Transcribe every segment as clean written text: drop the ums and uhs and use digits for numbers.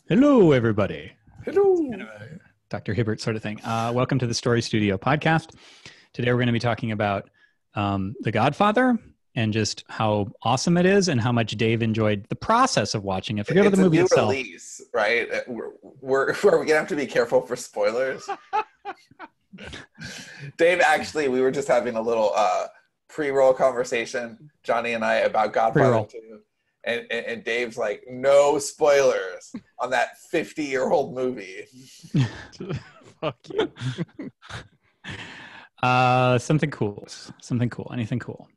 Hello, everybody. Hello. Kind of a Dr. Hibbert sort of thing. Welcome to the Story Studio podcast. Today we're going to be talking about The Godfather and just how awesome it is and how much Dave enjoyed the process of watching it. Forget about the movie itself. It's a new release, right? Are we going to have to be careful for spoilers? Dave, actually, we were just having a little pre-roll conversation, Johnny and I, about Godfather 2. And Dave's like, no spoilers on that 50-year-old movie. Fuck you. Something cool. Anything cool?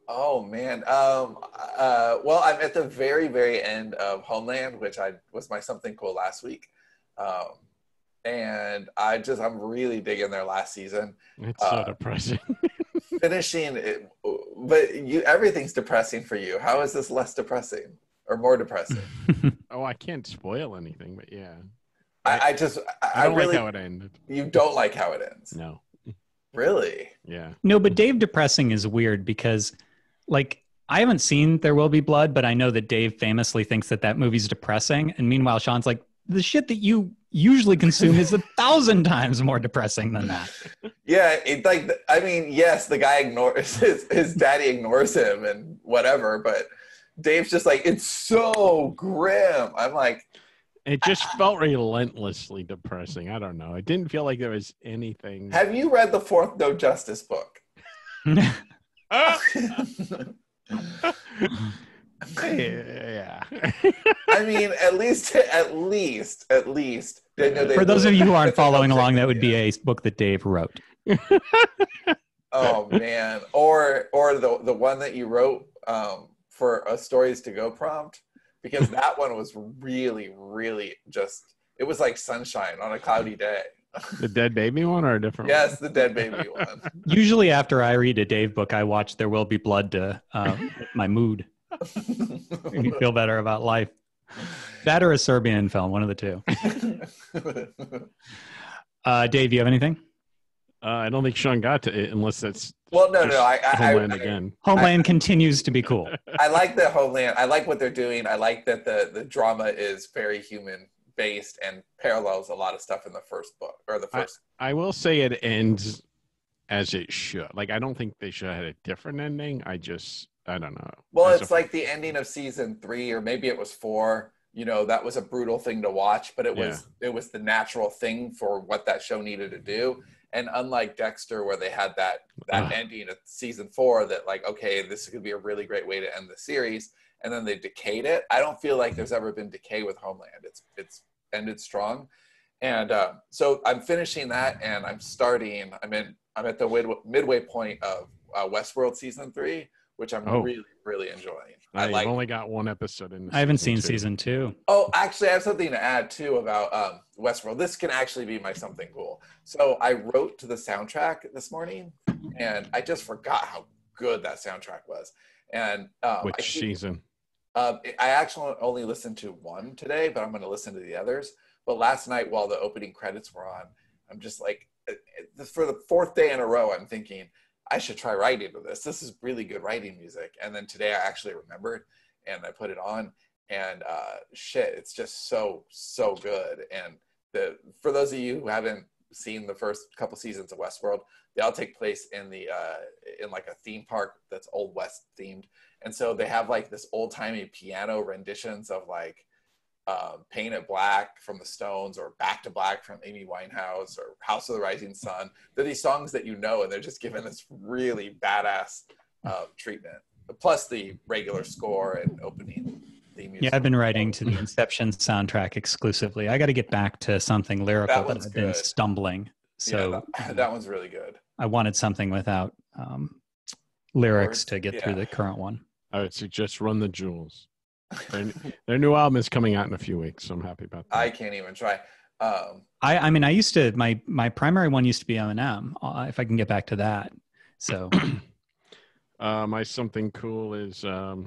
Oh, man. Well, I'm at the very, very end of Homeland, which was my something cool last week. And I'm really digging their last season. It's so depressing. Finishing it, but everything's depressing for you. How is this less depressing or more depressing? Oh, I can't spoil anything, but yeah. I don't really like how it ended. You don't like how it ends? No. Really? Yeah. No, but Dave depressing is weird because, like, I haven't seen There Will Be Blood, but I know that Dave famously thinks that movie's depressing. And meanwhile, Sean's like, the shit that you usually consume is 1,000 times more depressing than that. Yeah, yes, the guy ignores his daddy ignores him and whatever, but Dave's just like, it's so grim. I'm like, it just felt relentlessly depressing. I don't know. It didn't feel like there was anything. Have you read the Fourth No Justice book? Yeah. I mean, at least. For those of you who aren't following along, that would be a book that Dave wrote. Oh man, or the one that you wrote for a Stories to Go prompt, because that one was really, really it was like sunshine on a cloudy day. The dead baby one or a different Yes, one? the dead baby one. Usually after I read a Dave book, I watch There Will Be Blood to my mood. Make me feel better about life. That or a Serbian film, one of the two. Dave, you have anything? I don't think Sean got to it unless that's Homeland again. Homeland continues to be cool. I like the Homeland. I like what they're doing. I like that the drama is very human based and parallels a lot of stuff in the first book or the first. I will say it ends as it should. Like, I don't think they should have had a different ending. I don't know. Well, it's like the ending of season 3, or maybe it was 4. You know, that was a brutal thing to watch, but it was the natural thing for what that show needed to do. And unlike Dexter, where they had that ending of season 4, that like, okay, this is going to be a really great way to end the series, and then they decayed it. I don't feel like there's ever been decay with Homeland. It's ended strong, and so I'm finishing that, and I'm at the midway point of Westworld season 3, which I'm really, really enjoying. I've only got one episode in. I haven't seen season 2. Oh, actually, I have something to add too about Westworld. This can actually be my something cool. So I wrote to the soundtrack this morning, and I just forgot how good that soundtrack was. And which season? I actually only listened to one today, but I'm going to listen to the others. But last night, while the opening credits were on, I'm just like, for the 4th day in a row, I'm thinking, I should try writing to this. This is really good writing music. And then today I actually remembered and I put it on, and it's just so, so good. And for those of you who haven't seen the first couple seasons of Westworld, they all take place in like a theme park that's Old West themed. And so they have like this old timey piano renditions of like Paint It Black from the Stones, or Back to Black from Amy Winehouse, or House of the Rising Sun. They're these songs that you know, and they're just given this really badass treatment. Plus the regular score and opening theme music. Yeah, I've been writing to the Inception soundtrack exclusively. I got to get back to something lyrical, but I've been stumbling. So yeah, that one's really good. I wanted something without lyrics to get through the current one. I would suggest Run the Jewels. Their new album is coming out in a few weeks, so I'm happy about that. I can't even try. I mean, I used to, my primary one used to be Eminem, if I can get back to that. So my something cool is for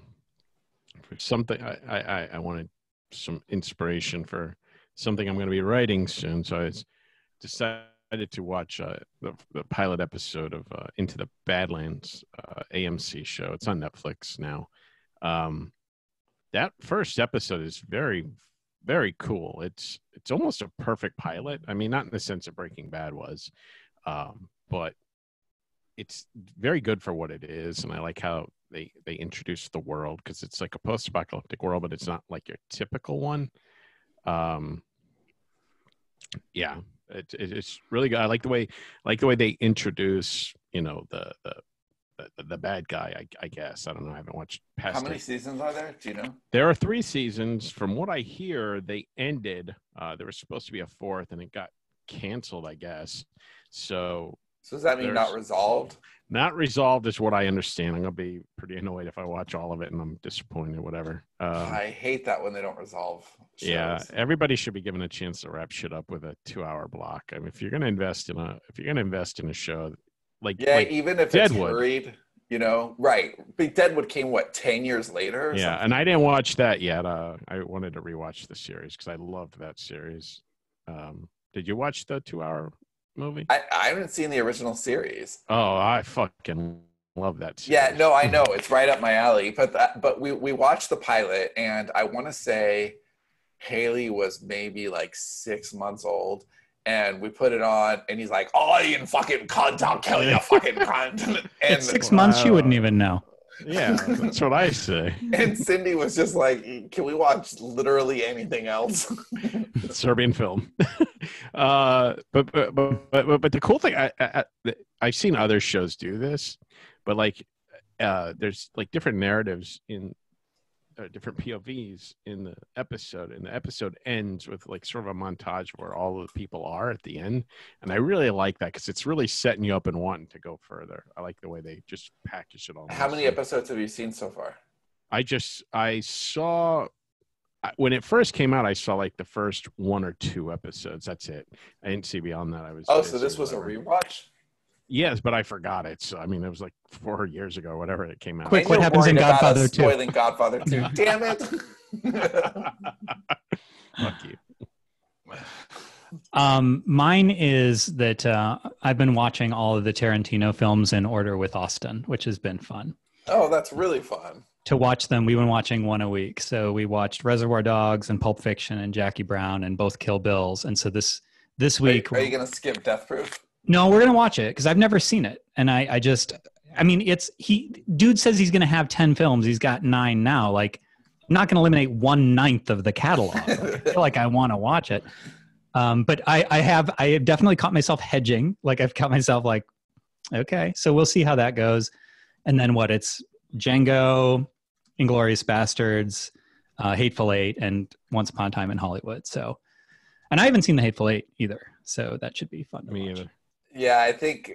something I wanted some inspiration for something I'm going to be writing soon. So I decided to watch the pilot episode of Into the Badlands AMC show. It's on Netflix now. That first episode is very, very cool. It's almost a perfect pilot. I mean, not in the sense that Breaking Bad was, but it's very good for what it is. And I like how they introduce the world, because it's like a post-apocalyptic world, but it's not like your typical one. Yeah, it's really good. I like the way they introduce, the bad guy. I guess I don't know. I haven't watched past. How many seasons are there? Do you know? There are 3 seasons. From what I hear, they ended. There was supposed to be a 4th, and it got canceled, I guess. So does that mean not resolved? Not resolved is what I understand. I'm gonna be pretty annoyed if I watch all of it and I'm disappointed. Whatever. I hate that when they don't resolve shows. Yeah, everybody should be given a chance to wrap shit up with a 2-hour block. I mean, if you're gonna invest in a show, even if Deadwood. It's hurried, right? But Deadwood came 10 years later? Yeah, and I didn't watch that yet. I wanted to rewatch the series because I loved that series. Did you watch the 2-hour movie? I haven't seen the original series. Oh, I fucking love that series. Yeah, no, I know it's right up my alley. But we watched the pilot, and I want to say Haley was maybe 6 months old, and we put it on, and he's like, "Oh, you fucking cunt! I'll kill you, fucking cunt!" And 6 months, you wouldn't even know. Yeah, that's what I say. And Cindy was just like, "Can we watch literally anything else?" Serbian film. But the cool thing, I've seen other shows do this, but there's different narratives in different POVs in the episode, and the episode ends with sort of a montage where all of the people are at the end, and I really like that because it's really setting you up and wanting to go further. I like the way they just package it all. How many episodes have you seen so far? I saw when it first came out, I saw the first 1 or 2 episodes. That's it. I didn't see beyond that. So this was a rewatch? Yes, but I forgot it. So I mean, it was 4 years ago, whatever it came out. Quick, what happens in Godfather 2? Spoiling Godfather 2. Damn it! Fuck you. Mine is that I've been watching all of the Tarantino films in order with Austin, which has been fun. Oh, that's really fun. To watch them, we've been watching one a week. So we watched Reservoir Dogs and Pulp Fiction and Jackie Brown and both Kill Bills. And so this week... Are you going to skip Death Proof? No, we're going to watch it because I've never seen it. And dude says he's going to have 10 films. He's got 9 now. I'm not going to eliminate 1/9 of the catalog. I feel like I want to watch it. But I have definitely caught myself hedging. I've caught myself okay, so we'll see how that goes. And then it's Django, Inglourious Bastards, Hateful Eight, and Once Upon a Time in Hollywood. So, and I haven't seen the Hateful Eight either. So that should be fun to watch. Either. Yeah, I think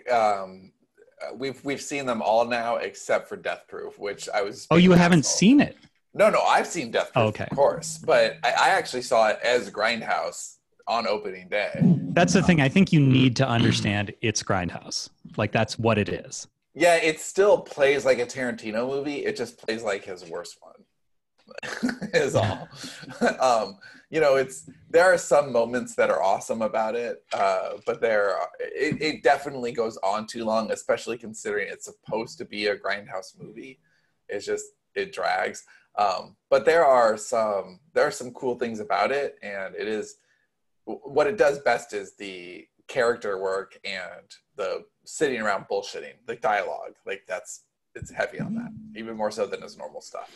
we've seen them all now except for Death Proof, which I was. Oh, you haven't seen it? No, I've seen Death Proof, okay. Of course, but I actually saw it as Grindhouse on opening day. That's the thing. I think you need to understand it's Grindhouse. That's what it is. Yeah, it still plays like a Tarantino movie. It just plays like his worst one. Is all. There are some moments that are awesome about it, but it definitely goes on too long, especially considering it's supposed to be a Grindhouse movie. It drags. But there are some cool things about it, and it is what it does best is the character work and the sitting around bullshitting, the dialogue. It's heavy on that, even more so than his normal stuff.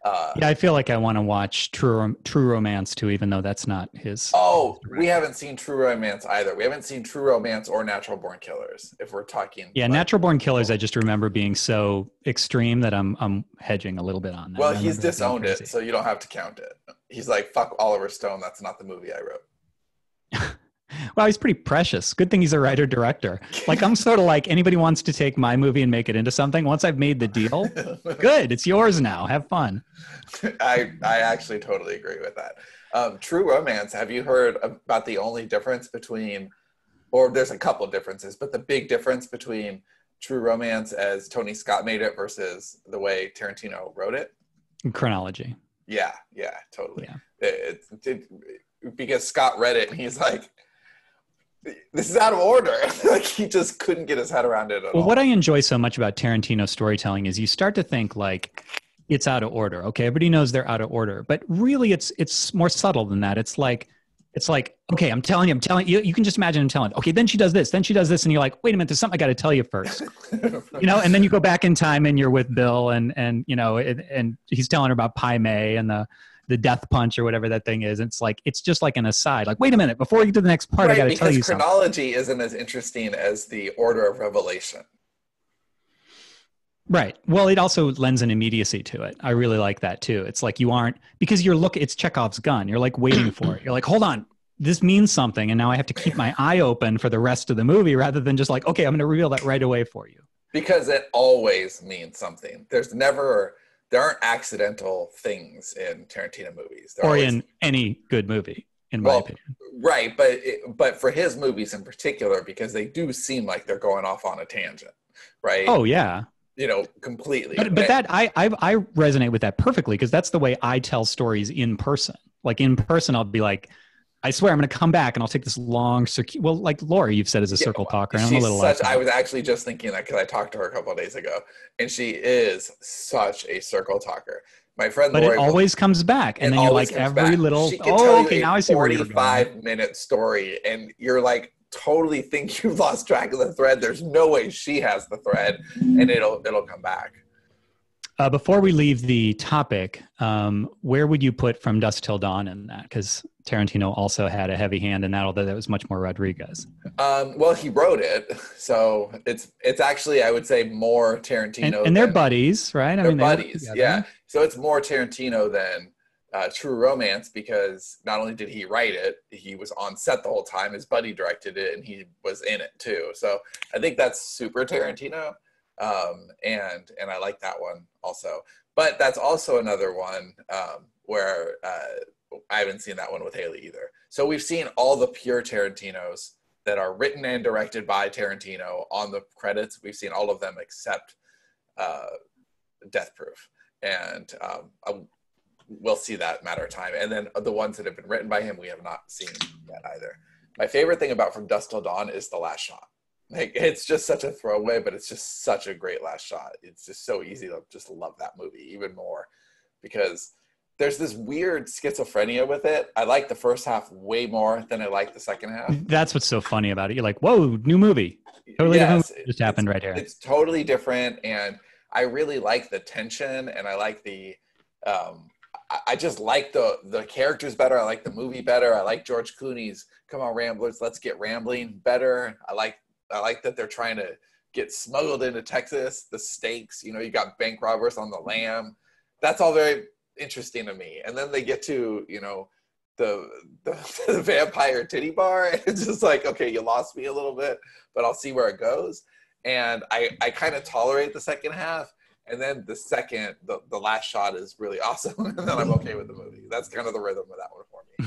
Yeah, I feel like I want to watch True Romance too, even though that's not his. Oh, we haven't seen True Romance either. We haven't seen True Romance or Natural Born Killers. If we're talking, yeah, Natural Born Killers, I just remember being so extreme that I'm hedging a little bit on that. Well, he's disowned it, so you don't have to count it. He's like, "Fuck Oliver Stone. That's not the movie I wrote." Well, he's pretty precious. Good thing he's a writer-director. I'm sort of anybody wants to take my movie and make it into something. Once I've made the deal, good. It's yours now. Have fun. I actually totally agree with that. True Romance, have you heard about the only difference between, or there's a couple of differences, but the big difference between True Romance as Tony Scott made it versus the way Tarantino wrote it? Chronology. Yeah, totally. Yeah. Because Scott read it and he's like, this is out of order. He just couldn't get his head around it at all. What I enjoy so much about Tarantino storytelling is you start to think it's out of order. Okay, everybody knows they're out of order, but really, it's more subtle than that. It's like, okay, I'm telling you. You can just imagine him telling. Okay, then she does this, and you're like, wait a minute, there's something I got to tell you first. And then you go back in time, and you're with Bill, and he's telling her about Pai Mei and the death punch or whatever that thing is. It's like, it's just like an aside. Like, wait a minute, before we get to the next part, I got to tell you something. Because chronology isn't as interesting as the order of revelation. Right. Well, it also lends an immediacy to it. I really like that too. It's like because it's Chekhov's gun. You're like waiting for it. You're like, hold on, this means something. And now I have to keep my eye open for the rest of the movie rather than just like, okay, I'm going to reveal that right away for you. Because it always means something. There aren't accidental things in Tarantino movies. In any good movie, in my opinion. Right. But for his movies in particular, because they do seem like they're going off on a tangent. Right. Oh, yeah. Completely. But that I resonate with that perfectly, because that's the way I tell stories in person. Like in person, I'll be like, I swear I'm going to come back and I'll take this long circuit. Well, like Laura, you've said, is a circle talker. And I'm a little I was actually just thinking that because I talked to her a couple of days ago, and she is such a circle talker. My friend But Lori, it always comes back, and then you're like every little. Oh, okay, now I see where you're going. 45-minute story, and you're like, totally think you've lost track of the thread. There's no way she has the thread, and it'll come back. Before we leave the topic, where would you put From Dusk Till Dawn in that? Because Tarantino also had a heavy hand in that, although that was much more Rodriguez. Well, he wrote it, so it's actually, I would say, more Tarantino. And they're buddies, right? They're buddies, yeah. So it's more Tarantino than True Romance, because not only did he write it, he was on set the whole time. His buddy directed it, and he was in it too. So I think that's super Tarantino, and I like that one also. But that's also another one where I haven't seen that one with Haley either. So we've seen all the pure Tarantinos that are written and directed by Tarantino on the credits. We've seen all of them except Death Proof, and we'll see that matter of time. And then the ones that have been written by him, we have not seen yet either. My favorite thing about From Dusk Till Dawn is the last shot. Like, it's just such a throwaway, but it's just such a great last shot. It's just so easy to just love that movie even more, because there's this weird schizophrenia with it. I like the first half way more than I like the second half. That's what's so funny about it. You're like, whoa, new movie. Totally different movie just happened right here. It's totally different, and I really like the tension, and I like the I just like the characters better. I like the movie better. I like George Clooney's "Come on, Ramblers, let's get rambling" better. I like that they're trying to get smuggled into Texas. The stakes, you got bank robbers on the lam. That's all very interesting to me. And then they get to the vampire titty bar, and it's just like, okay, you lost me a little bit, but I'll see where it goes. And I kind of tolerate the second half. And then the last shot is really awesome, and then I'm okay with the movie. That's kind of the rhythm of that one for me.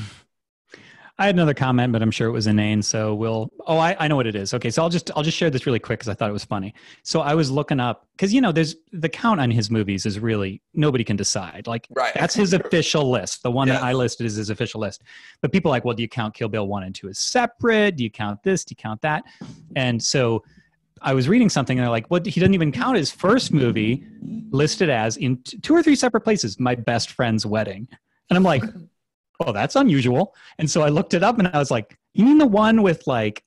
I had another comment, but I'm sure it was inane. So I know what it is. Okay, so I'll just share this really quick because I thought it was funny. So I was looking up, because there's the count on his movies is really, nobody can decide. Like, right. That's his official list. The one that I listed is his official list. But people are like, well, do you count Kill Bill 1 and 2 as separate? Do you count this? Do you count that? And so I was reading something, and they're like, well, he doesn't even count his first movie listed as, in 2 or 3 separate places, My Best Friend's Wedding. And I'm like, oh, that's unusual. And so I looked it up, and I was like, you mean the one with like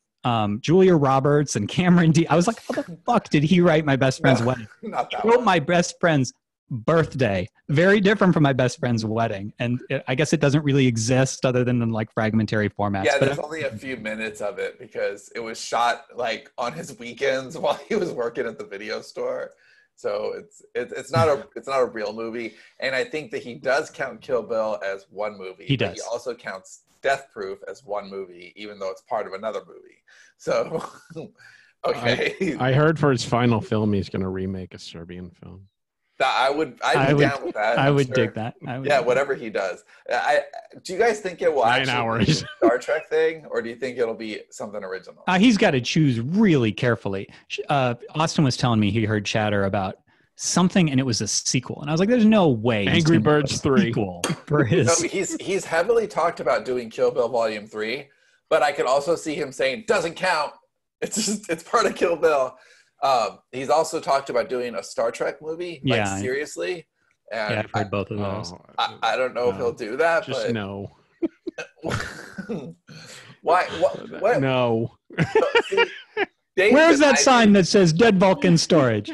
Julia Roberts and Cameron Diaz? I was like, how the fuck did he write My Best Friend's Wedding? Not that he wrote one. My Best Friend's Birthday. Very different from My Best Friend's Wedding. And I guess it doesn't really exist other than in like fragmentary formats. Yeah, there's only a few minutes of it because it was shot like on his weekends while he was working at the video store. So it's not a real movie. And I think that he does count Kill Bill as one movie. He does. But he also counts Death Proof as one movie, even though it's part of another movie. So, okay. I heard for his final film, he's going to remake a Serbian film. I'd be down with that. I would dig that. Whatever he does. Do you guys think it will 9 hours. Be a Star Trek thing, or do you think it'll be something original? He's got to choose really carefully. Austin was telling me he heard chatter about something, and it was a sequel, and I was like, "There's no way." Angry Birds 3 for his. No, he's heavily talked about doing Kill Bill Volume 3, but I could also see him saying doesn't count. It's part of Kill Bill. He's also talked about doing a Star Trek movie, seriously, And I've heard both of those. I don't know if he'll do that, just but no. Why? What? No. See, Dave Where's that sign that says Dead Vulcan Storage?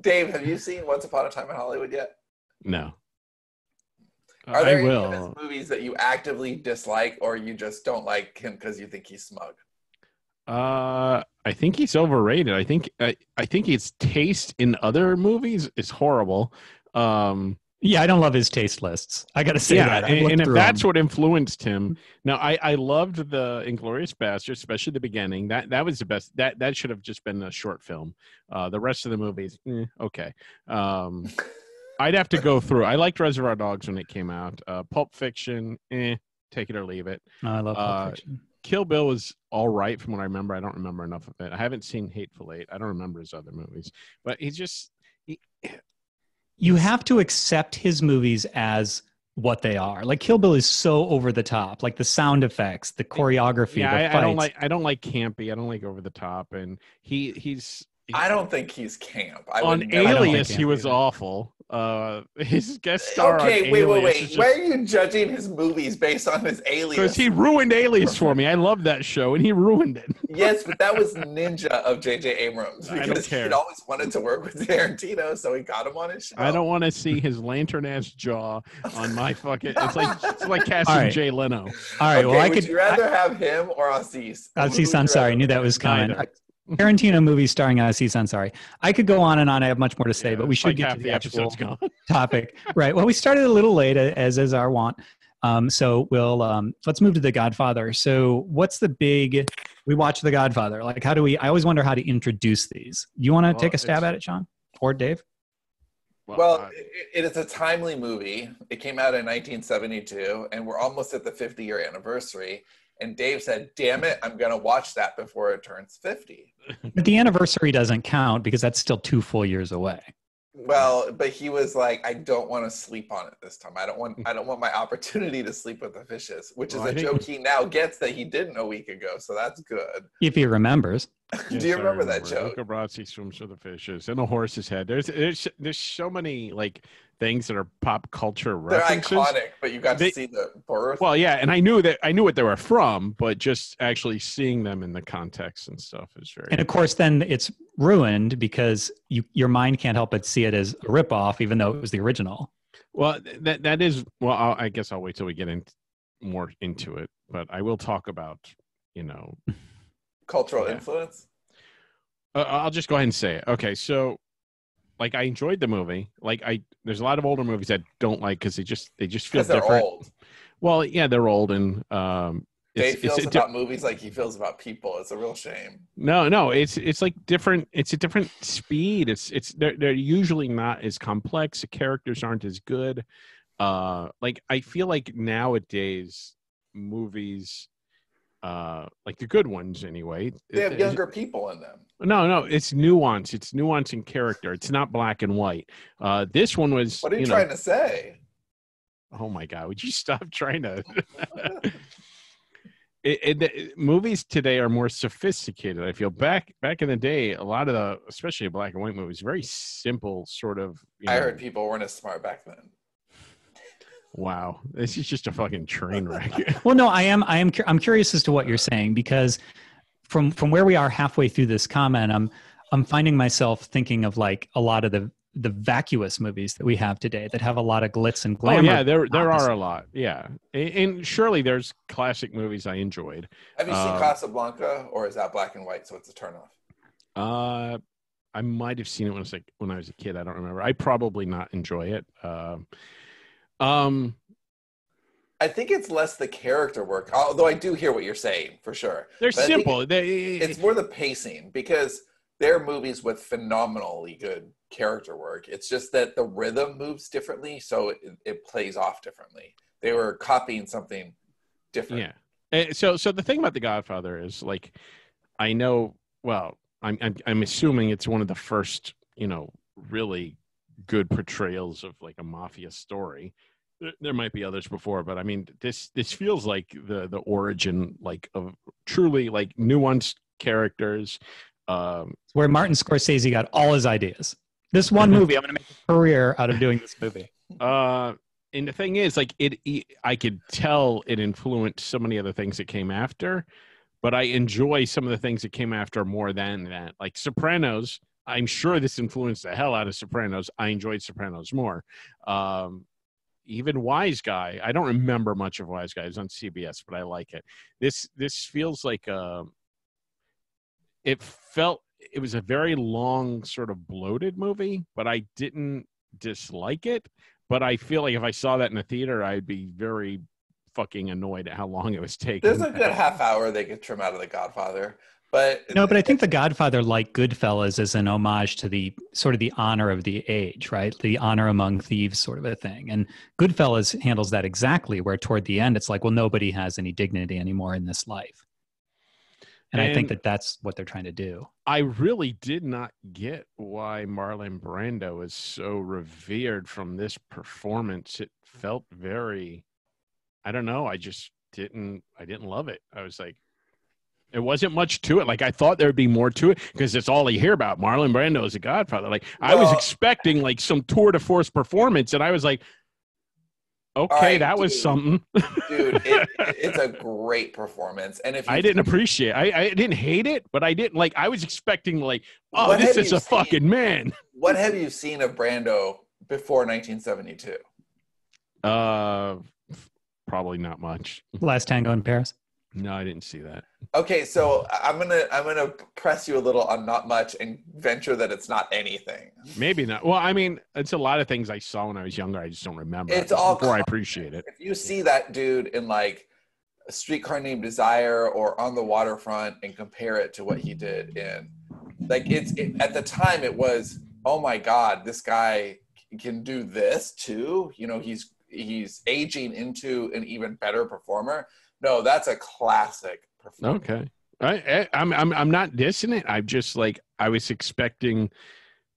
Dave, have you seen Once Upon a Time in Hollywood yet? No. Are there I any will. of his movies that you actively dislike, or you just don't like him because you think he's smug? I think he's overrated. I think his taste in other movies is horrible. Yeah, I don't love his taste lists. I got to say that. And if that's what influenced him, now I loved the Inglourious Basterds, especially the beginning. That was the best. That should have just been a short film. The rest of the movies, okay. I'd have to go through. I liked Reservoir Dogs when it came out. Pulp Fiction, take it or leave it. I love Pulp Fiction. Kill Bill was all right from what I remember. I don't remember enough of it. I haven't seen Hateful Eight. I don't remember his other movies. But You have to accept his movies as what they are. Like Kill Bill is so over the top. Like the sound effects, the choreography, the fights. I don't like campy. I don't like over the top. And I don't think he's camp. On Alias, he was awful. His guest star. Okay, wait. Why are you judging his movies based on his Alias? Because he ruined Alias for me. I love that show, and he ruined it. Yes, but that was Ninja of J.J. Abrams. I don't care. He'd always wanted to work with Tarantino, so he got him on his show. I don't want to see his lantern-ass jaw on my fucking. It's like casting Jay Leno. All right. Okay, would you rather have him or Aziz? Aziz Ansari. I knew that was coming. Tarantino movie starring Aziz Ansari. I could go on and on. I have much more to say, but we should get to the actual topic. Right. Well, we started a little late, as is our want. So we'll let's move to The Godfather. So what's the big? We watch The Godfather. Like, how do we? I always wonder how to introduce these. You want to take a stab at it, Sean or Dave? Well, it is a timely movie. It came out in 1972, and we're almost at the 50-year anniversary. And Dave said, damn it, I'm going to watch that before it turns 50. But the anniversary doesn't count because that's still 2 full years away. Well, but he was like, I don't want to sleep on it this time. I don't want my opportunity to sleep with the fishes, which is a joke he now gets that he didn't a week ago. So that's good. If he remembers. Yes, do you remember that joke? Luca Brasi swims with the fishes and the horse's head. There's so many like things that are pop culture references. They're iconic, but you got to see the birth. Well, yeah, and I knew what they were from, but just actually seeing them in the context and stuff is very. And of course, then it's ruined because your mind can't help but see it as a ripoff, even though it was the original. Well, that is. Well, I guess I'll wait till we get more into it, but I will talk about cultural influence. I'll just go ahead and say it. Okay, so. Like I enjoyed the movie. Like there's a lot of older movies that don't like because they just feel different. They're old. Well, yeah, they're old, and Dave feels about movies like he feels about people. It's a real shame. No, it's like different. It's a different speed. They're usually not as complex. The characters aren't as good. Like I feel like nowadays movies, like the good ones anyway, they have younger people in them. No, it's nuance. It's nuance in character. It's not black and white. This one was. What are you trying to say? Oh my God! Would you stop trying to? Movies today are more sophisticated. I feel back in the day, a lot of especially black and white movies, very simple sort of. I heard people weren't as smart back then. Wow, this is just a fucking train wreck. Well, no, I'm curious as to what you're saying because. From where we are halfway through this comment, I'm finding myself thinking of like a lot of the vacuous movies that we have today that have a lot of glitz and glamour. Oh yeah, there are a lot. Yeah, and surely there's classic movies I enjoyed. Have you seen Casablanca, or is that black and white, so it's a turnoff? I might have seen it when I was a kid. I don't remember. I probably not enjoy it. I think it's less the character work, although I do hear what you're saying, for sure. They're simple. It's more the pacing, because they're movies with phenomenally good character work. It's just that the rhythm moves differently, so it plays off differently. They were copying something different. Yeah. So the thing about The Godfather is, like, I know, well, I'm assuming it's one of the first, really good portrayals of, like, a mafia story. There might be others before, but I mean, this feels like the origin, like, of truly, like, nuanced characters. Where Martin Scorsese got all his ideas. This one movie, I'm going to make a career out of doing this movie. And the thing is, like, I could tell it influenced so many other things that came after, but I enjoy some of the things that came after more than that. Like Sopranos, I'm sure this influenced the hell out of Sopranos. I enjoyed Sopranos more. Even Wise Guy, I don't remember much of Wise Guy. It was on CBS, but I like it. This feels like it was a very long, sort of bloated movie, but I didn't dislike it. But I feel like if I saw that in a theater, I'd be very fucking annoyed at how long it was taking. There's a good half hour they could trim out of The Godfather. But no, but I think The Godfather, like Goodfellas, is an homage to the sort of the honor of the age, right? The honor among thieves sort of a thing. And Goodfellas handles that exactly, where toward the end, it's like, well, nobody has any dignity anymore in this life. And I think that that's what they're trying to do. I really did not get why Marlon Brando is so revered from this performance. It felt very, I don't know. I didn't love it. I was like, it wasn't much to it. Like, I thought there'd be more to it because it's all you hear about. Marlon Brando is a Godfather. Like, I was expecting like some tour de force performance, and I was like, okay, right, that was something. Dude, it's a great performance. And if I didn't appreciate it. I didn't hate it, but I didn't like, I was expecting like, oh, this is a fucking man. What have you seen of Brando before 1972? Probably not much. Last Tango in Paris? No, I didn't see that. Okay, so I'm gonna press you a little on not much and venture that it's not anything. Maybe not. Well, I mean, it's a lot of things I saw when I was younger. I just don't remember. It's all before I appreciate it. If you see that dude in like A Streetcar Named Desire or On the Waterfront and compare it to what he did in, like, at the time it was, oh my God, this guy can do this too. You know, he's aging into an even better performer. No, that's a classic performance. Okay. I'm not dissing it. I'm just like, I was expecting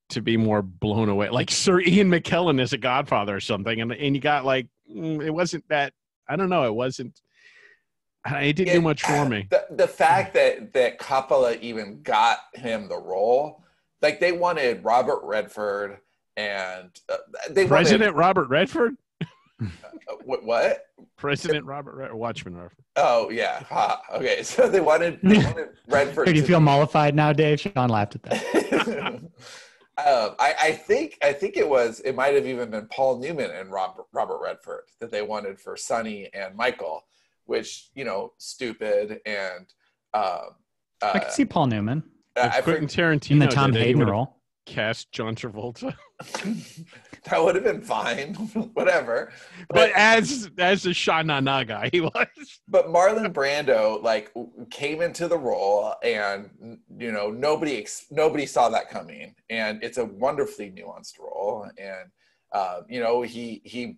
to be more blown away. Like Sir Ian McKellen is a Godfather or something. And you got like, it wasn't that, I don't know. It didn't do much for me. The fact that Coppola even got him the role, like they wanted Robert Redford and President Robert Redford? What? President Robert Redford, Watchman Redford. Oh yeah. Okay, so they wanted Redford. Do you feel mollified now, Dave? Sean laughed at that. I think it might have even been Paul Newman and Robert Redford that they wanted for Sonny and Michael, which, you know, stupid and I could see Paul Newman. Quentin Tarantino in the Tom Hayden role. Cast John Travolta. That would have been fine. Whatever. But as the Sha Na Na guy, he was. But Marlon Brando like came into the role, and you know nobody saw that coming, and it's a wonderfully nuanced role, and you know he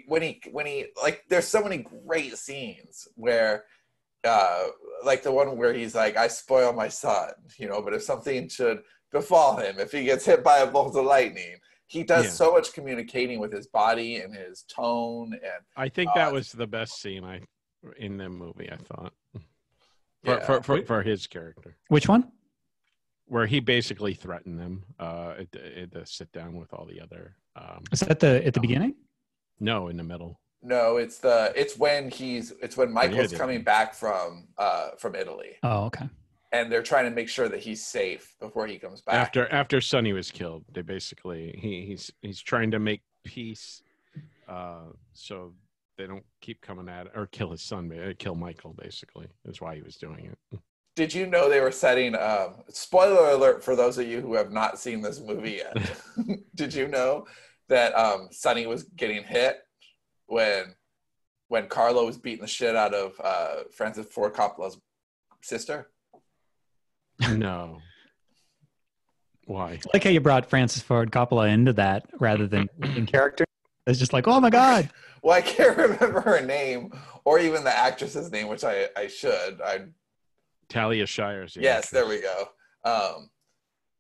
when he like there's so many great scenes where like the one where he's like, I spoil my son, you know, but if something should befall him, if he gets hit by a bolt of lightning, he does so much communicating with his body and his tone. And I think that was the best scene in the movie, I thought, for his character. Which one? Where he basically threatened them to sit down with all the other. Is that at the beginning? No, in the middle. No, it's when Michael's coming back from Italy. Oh, okay. And they're trying to make sure that he's safe before he comes back. After Sonny was killed, they basically he's trying to make peace, so they don't keep coming at it or kill his son, kill Michael. Basically, that's why he was doing it. Did you know they were setting? Spoiler alert for those of you who have not seen this movie yet. Did you know that Sonny was getting hit when Carlo was beating the shit out of Francis Ford Coppola's sister? No. Why? I like how you brought Francis Ford Coppola into that rather than in character. It's just like, oh my God. Well, I can't remember her name or even the actress's name, which I should. Talia Shire's. Yes, there we go.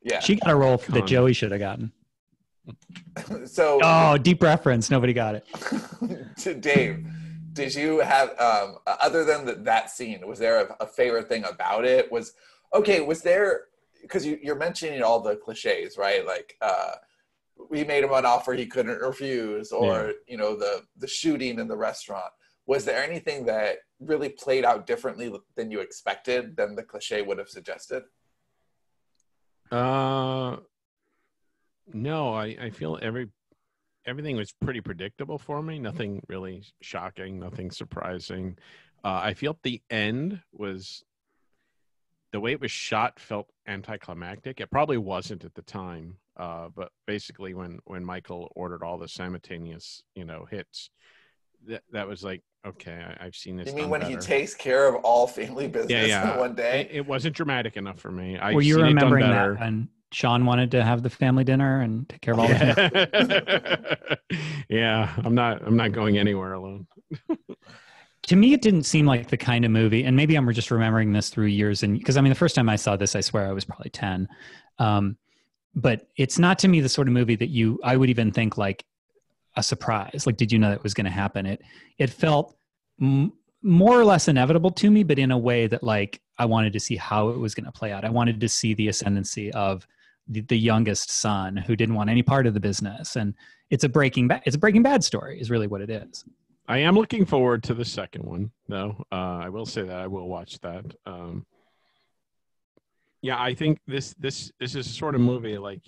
Yeah. She got a role that Joey should have gotten. So. Deep reference. Nobody got it. To Dave. Did you have, other than that scene, was there a favorite thing about it? Was there, because you're mentioning all the cliches, right? Like we made him an offer he couldn't refuse, or the shooting in the restaurant. Was there anything that really played out differently than you expected, than the cliche would have suggested? No, I feel everything was pretty predictable for me. Nothing really shocking, nothing surprising. I felt the end was, the way it was shot felt anticlimactic. It probably wasn't at the time, but basically when Michael ordered all the simultaneous, hits, that was like, okay, I've seen this. You mean when he takes care of all family business in one day? It wasn't dramatic enough for me. Were you remembering that when Sean wanted to have the family dinner and take care of all the Yeah, I'm not going anywhere alone. To me, it didn't seem like the kind of movie, and maybe I'm just remembering this through years, and because the first time I saw this, I swear I was probably 10. But it's not to me the sort of movie that I would even think like a surprise. Like, did you know that was going to happen? It felt more or less inevitable to me, but in a way that like I wanted to see how it was going to play out. I wanted to see the ascendancy of the youngest son who didn't want any part of the business, and it's a Breaking Bad story is really what it is. I am looking forward to the second one, though. I will say that I will watch that. I think this is a sort of movie like,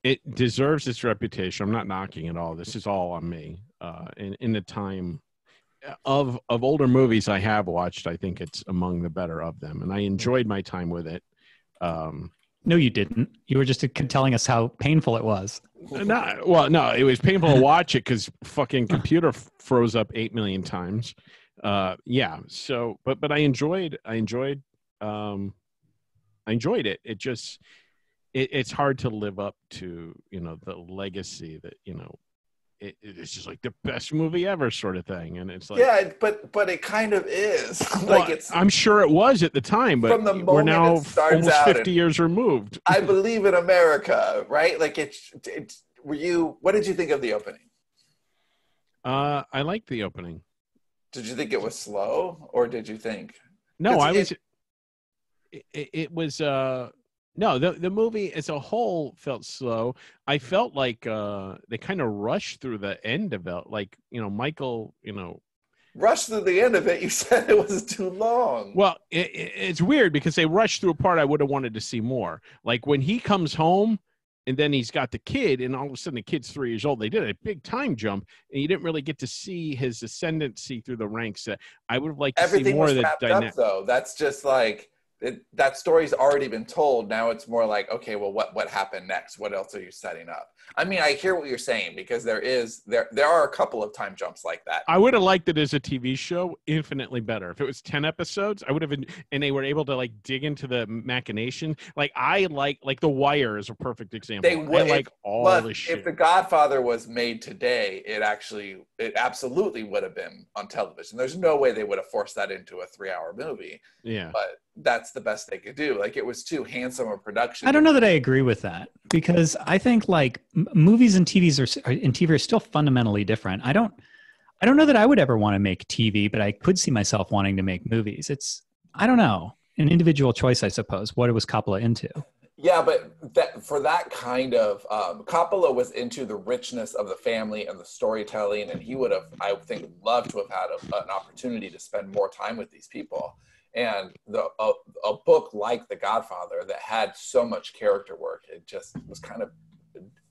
it deserves its reputation. I'm not knocking it all. This is all on me. In the time of older movies I have watched, I think it's among the better of them, and I enjoyed my time with it. No, you didn't. You were just telling us how painful it was. No, it was painful to watch it because fucking computer froze up 8 million times. So, but I enjoyed it. It just, it's hard to live up to, the legacy that, it's just like the best movie ever sort of thing. And it's like, yeah, but it kind of is. Like I'm sure it was at the time, but from the moment we're now almost 50 years removed. I believe in America, right? Like what did you think of the opening? I liked the opening. Did you think it was slow, or did you think? No, it was no, the movie as a whole felt slow. I felt like they kind of rushed through the end of it. Like, Michael, rushed through the end of it. You said it was too long. Well, it's weird because they rushed through a part I would have wanted to see more. Like when he comes home and then he's got the kid, and all of a sudden the kid's 3 years old. They did a big time jump, and you didn't really get to see his ascendancy through the ranks. I would have liked to see more of the dynamic. Though that's just like that story's already been told. Now it's more like, okay, well, what happened next? What else are you setting up? I mean, I hear what you're saying, because there are a couple of time jumps like that. I would have liked it as a TV show infinitely better. If it was 10 episodes, I would have been, and they were able to like dig into the machination. Like I like The Wire is a perfect example. They would, I like all the shit. If The Godfather was made today, it absolutely would have been on television. There's no way they would have forced that into a 3-hour movie. Yeah. But that's the best they could do. Like, it was too handsome a production. I don't know that I agree with that, because I think like movies and TV are still fundamentally different. I don't know that I would ever want to make TV, but I could see myself wanting to make movies. I don't know, an individual choice, I suppose. What was Coppola into? Yeah, but for that kind of Coppola was into the richness of the family and the storytelling, and he would have, I think, loved to have had an opportunity to spend more time with these people. And a book like The Godfather that had so much character work, it just was kind of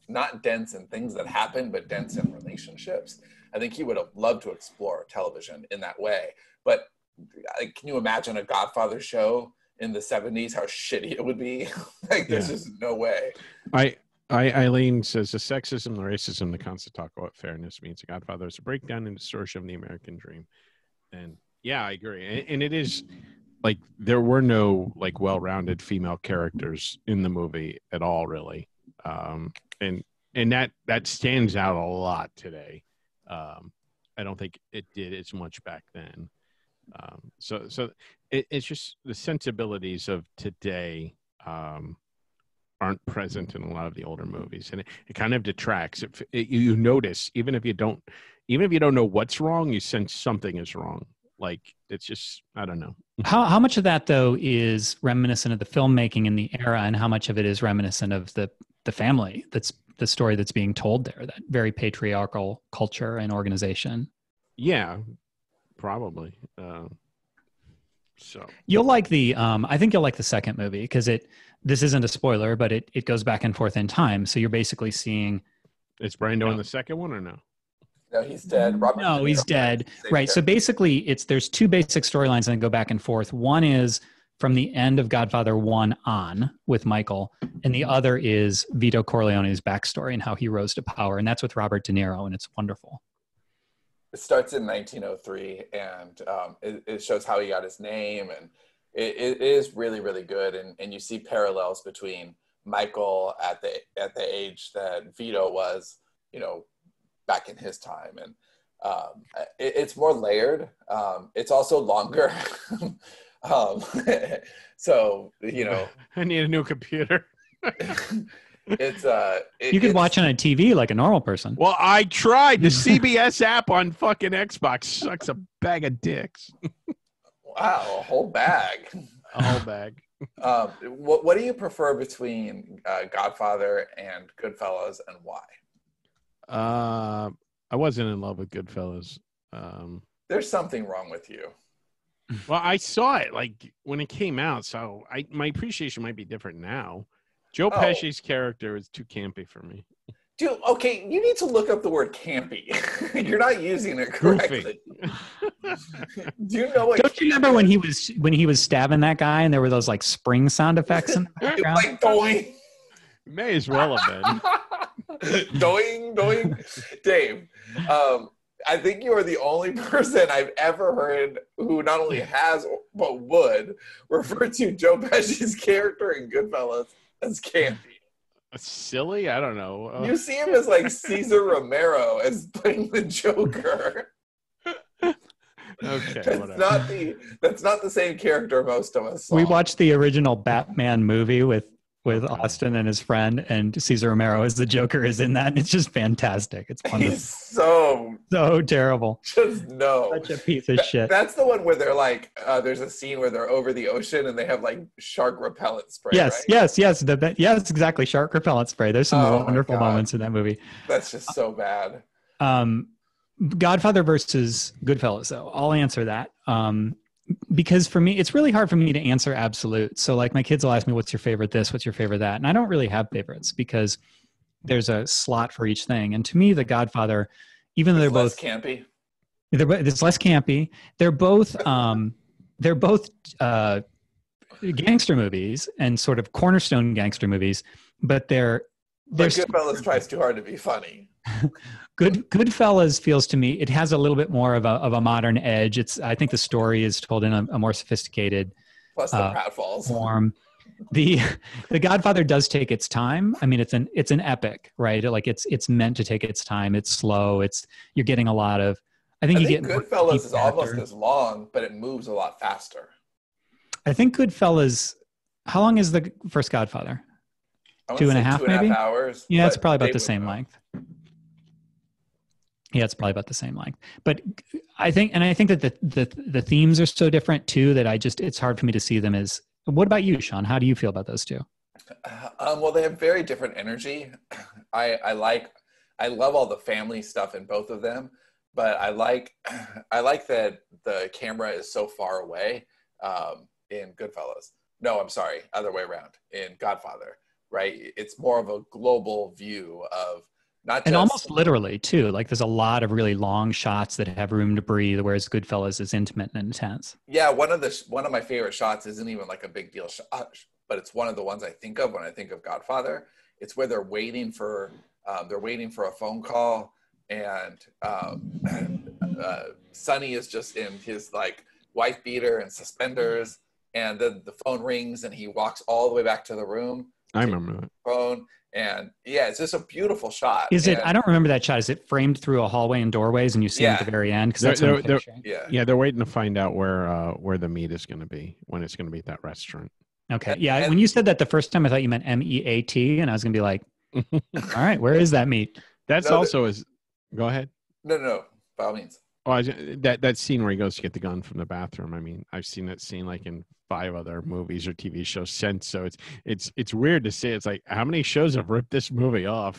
not dense in things that happened, but dense in relationships. I think he would have loved to explore television in that way. But can you imagine a Godfather show in the 70s, how shitty it would be? Like, there's just no way. Eileen says the sexism, the racism, the constant talk about fairness means The Godfather is a breakdown and distortion of the American dream. And yeah, I agree. And it is like there were no like well-rounded female characters in the movie at all, really. And that stands out a lot today. I don't think it did as much back then. So it's just the sensibilities of today aren't present in a lot of the older movies, and it kind of detracts. You notice, even if you don't know what's wrong, you sense something is wrong. Like, it's just, I don't know. How much of that though is reminiscent of the filmmaking in the era, and how much of it is reminiscent of the family that's the story that's being told there, that very patriarchal culture and organization? Yeah, probably. So you'll like the I think you'll like the second movie, because this isn't a spoiler, but it goes back and forth in time. So you're basically seeing, is Brando in the second one or no? No, he's dead. No, he's dead. Right. So basically there's two basic storylines that go back and forth. One is from the end of Godfather 1 on with Michael, and the other is Vito Corleone's backstory and how he rose to power. And that's with Robert De Niro, and it's wonderful. It starts in 1903, and it shows how he got his name, and it is really, really good. And you see parallels between Michael at the age that Vito was, back in his time, and it's more layered. It's also longer. So I need a new computer. You could watch on a TV like a normal person. Well, I tried. The CBS app on fucking Xbox sucks a bag of dicks. Wow, a whole bag. A whole bag. What do you prefer between Godfather and Goodfellas, and why? I wasn't in love with Goodfellas. There's something wrong with you. Well, I saw it like when it came out, so my appreciation might be different now. Joe Pesci's character is too campy for me. Dude, okay, you need to look up the word campy. You're not using it correctly. Do you know what? Don't you remember when he was stabbing that guy and there were those like spring sound effects in the background? Like doing. May as well have been. Doing. Dave, I think you are the only person I've ever heard who not only has but would refer to Joe Pesci's character in Goodfellas as campy. Silly? I don't know. You see him as like Cesar Romero as playing the Joker. Okay, that's not the same character most of us saw. We watched the original Batman movie with Austin and his friend, and Cesar Romero as the Joker is in that, and it's just fantastic. It's wonderful. He's so terrible. Just no. Such a piece of shit. That's the one where they're like, there's a scene where they're over the ocean and they have like shark repellent spray. Yes, right? yes, exactly. Shark repellent spray. There's some wonderful moments in that movie. That's just so bad. Godfather versus Goodfellas, though. I'll answer that. Because for me, it's really hard for me to answer absolute. So like my kids will ask me, what's your favorite this? What's your favorite that? And I don't really have favorites because there's a slot for each thing. And to me, The Godfather, even though they're both campy, it's less campy. They're both gangster movies and sort of cornerstone gangster movies, but they're Goodfellas tries too hard to be funny. Goodfellas feels to me, it has a little bit more of a modern edge. I think the story is told in a more sophisticated Plus the pratfalls form. The Godfather does take its time. I mean, it's an epic, right? Like it's meant to take its time. It's slow. You're getting a lot of. I think Goodfellas is almost as long, but it moves a lot faster. I think Goodfellas. How long is the first Godfather? 2.5 maybe. 2.5 hours. Yeah, it's probably about the same length. Yeah, it's probably about the same length. But I think that the themes are so different too that it's hard for me to see them as. What about you, Sean? How do you feel about those two? Well, they have very different energy. I love all the family stuff in both of them, but I like that the camera is so far away in Goodfellas. No, I'm sorry, other way around in Godfather. Right, it's more of a global view of not just, and almost literally too. Like there's a lot of really long shots that have room to breathe, whereas Goodfellas is intimate and intense. Yeah, one of my favorite shots isn't even like a big deal shot, but it's one of the ones I think of when I think of Godfather. It's where they're waiting for a phone call, and Sonny is just in his like wife beater and suspenders, and then the phone rings and he walks all the way back to the room. I remember that phone, and yeah, it's just a beautiful shot. I don't remember that shot. Is it framed through a hallway and doorways, and you see it at the very end? Because they're waiting to find out where the meet is going to be, when it's going to be at that restaurant. Okay, yeah. When you said that the first time, I thought you meant MEAT, and I was going to be like, all right, where is that meet? That's Go ahead. No, by all means. That scene where he goes to get the gun from the bathroom. I mean, I've seen that scene like in 5 other movies or TV shows since. So it's weird to see. It's like, how many shows have ripped this movie off?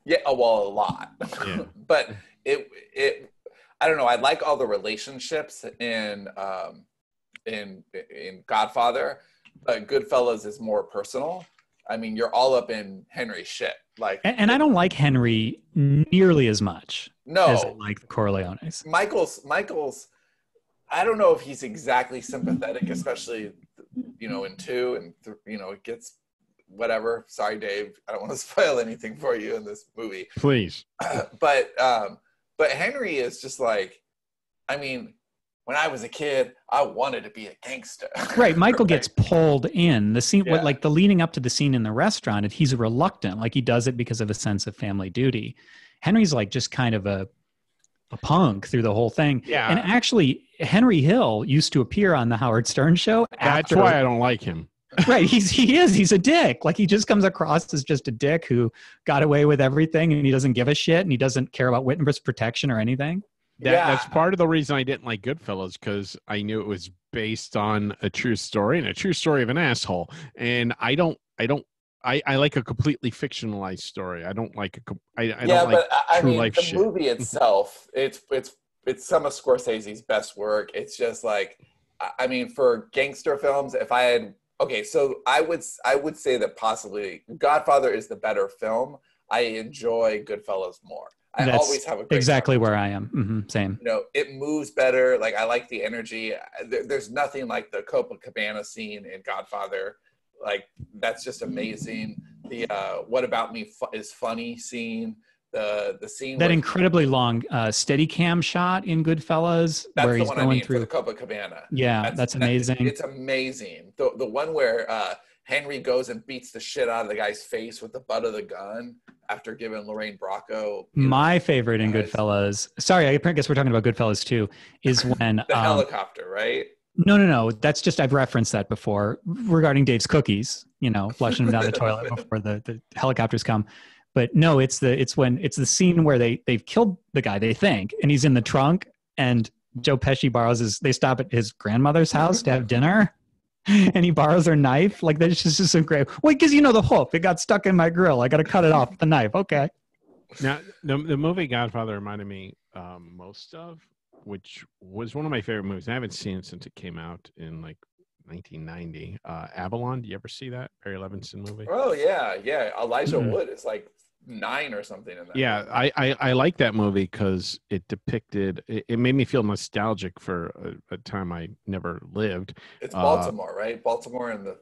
Yeah, well, a lot. Yeah. But it I don't know. I like all the relationships in Godfather, but Goodfellas is more personal. I mean, you're all up in Henry's shit. Like, And I don't like Henry nearly as much as I no, like the Corleones. Michael's. I don't know if he's exactly sympathetic, especially in 2 and it gets whatever. Sorry, Dave. I don't want to spoil anything for you in this movie. Please. But Henry is just like, I mean, when I was a kid, I wanted to be a gangster. Right. Michael gets pulled in the scene, Yeah. like the leading up to the scene in the restaurant, and he's reluctant. Like he does it because of a sense of family duty. Henry's like just kind of a punk through the whole thing. Yeah. And actually, Henry Hill used to appear on the Howard Stern show. That's why I don't like him. Right. He's a dick. Like he just comes across as just a dick who got away with everything, and he doesn't give a shit, and he doesn't care about witness protection or anything. That's part of the reason I didn't like Goodfellas, because I knew it was based on a true story and a true story of an asshole. And I like a completely fictionalized story. I don't like I don't like true life shit. The movie itself, it's some of Scorsese's best work. It's just like, I mean, for gangster films, if I had so I would say that possibly Godfather is the better film. I enjoy Goodfellas more. I always have a great exactly time. where I am. Mm-hmm, same. It moves better. Like I like the energy. There's nothing like the Copacabana scene in Godfather. Like that's just amazing. The "What About Me" is funny scene. The scene that incredibly long steady cam shot in Goodfellas where he's going through the Copacabana. Yeah, that's amazing. It's amazing. The one where Henry goes and beats the shit out of the guy's face with the butt of the gun after giving Lorraine Bracco. My favorite in Goodfellas. Sorry, I guess we're talking about Goodfellas too. Is when the helicopter, right? No. That's just, I've referenced that before regarding Dave's cookies. Flushing them down the toilet before the helicopters come. But no, it's the scene where they've killed the guy, they think, and he's in the trunk, and Joe Pesci they stop at his grandmother's house to have dinner, and he borrows her knife. Like that's just so great. Well, because the hook, it got stuck in my grill. I got to cut it off with the knife. Okay. Now, the movie Godfather reminded me most of, which was one of my favorite movies. I haven't seen it since it came out in like 1990. Avalon. Do you ever see that Barry Levinson movie? Oh yeah. Elijah Wood is like 9 or something in that. Yeah, I like that movie because it depicted. It made me feel nostalgic for a time I never lived. It's Baltimore, right? Baltimore in the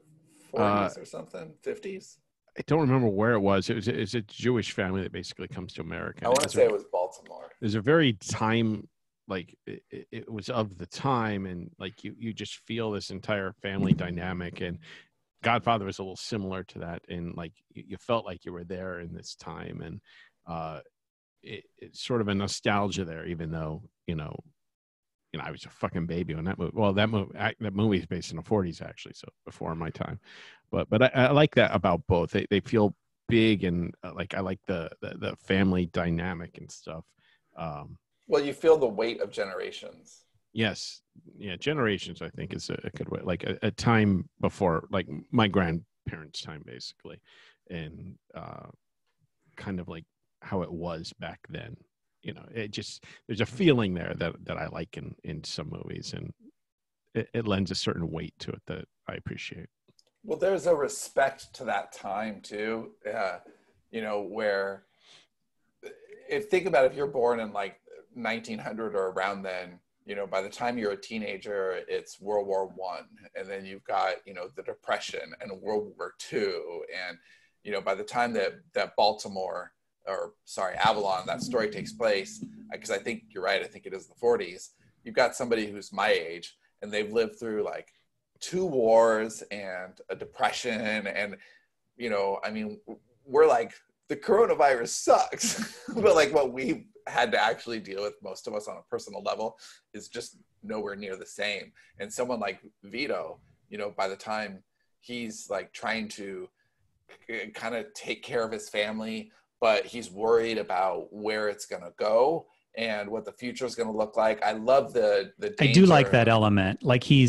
40s or something, 50s. I don't remember where it was. It's a Jewish family that basically comes to America. I want to say it was Baltimore. There's a very time, like it was of the time, and like you just feel this entire family dynamic, and Godfather was a little similar to that, and like you felt like you were there in this time, and it's sort of a nostalgia there, even though I was a fucking baby when that movie. Well, that movie is based in the 40s actually, so before my time. But I like that about both. They feel big, and like I like the family dynamic and stuff. Well, you feel the weight of generations. Yes. Yeah. Generations, I think, is a good way. Like a time before, like my grandparents' time, basically. And kind of like how it was back then. It just, there's a feeling there that I like in some movies. And it lends a certain weight to it that I appreciate. Well, there's a respect to that time, too. Where think about if you're born in like 1900 or around then, by the time you're a teenager, it's World War I, and then you've got, the Depression and World War II. And, by the time that Baltimore, Avalon, that story takes place, because I think you're right, I think it is the 40s, you've got somebody who's my age, and they've lived through like 2 wars and a depression. And, we're like, the coronavirus sucks, but like what we had to actually deal with, most of us on a personal level, is just nowhere near the same. And someone like Vito, by the time he's like trying to kind of take care of his family, but he's worried about where it's going to go. and what the future is going to look like. I love the danger. I do like that element. Like he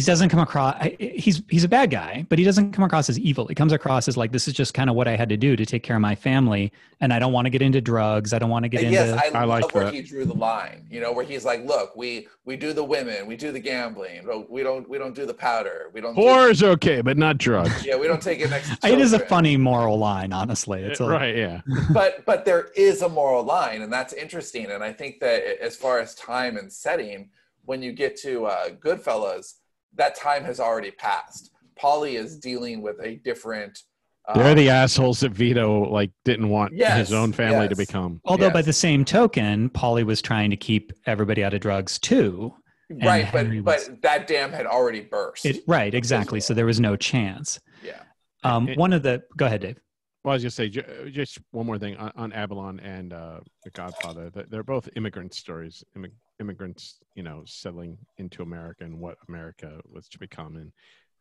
doesn't come across, he's a bad guy, but he doesn't come across as evil. He comes across as like, this is just kind of what I had to do to take care of my family. And I don't want to get into drugs. I don't want to get into. Yes, I love like where that. he drew the line, you know, where he's like, look, we do the women, we do the gambling, but we don't do the powder. We don't Whore's okay, but not drugs. Yeah, we don't take it next to It children. is a funny moral line, honestly. It's Right, yeah. But there is a moral line, and that's interesting. And I think that as far as time and setting, when you get to Goodfellas, that time has already passed. Paulie is dealing with a different. They're the assholes that Vito like didn't want his own family to become. Although by the same token, Paulie was trying to keep everybody out of drugs too. Right, but that dam had already burst. Right, exactly. So there was no chance. Yeah. Go ahead, Dave. Well, I was just say just one more thing on Avalon and The Godfather. They're both immigrant stories. Immigrants, you know, settling into America and what America was to become, and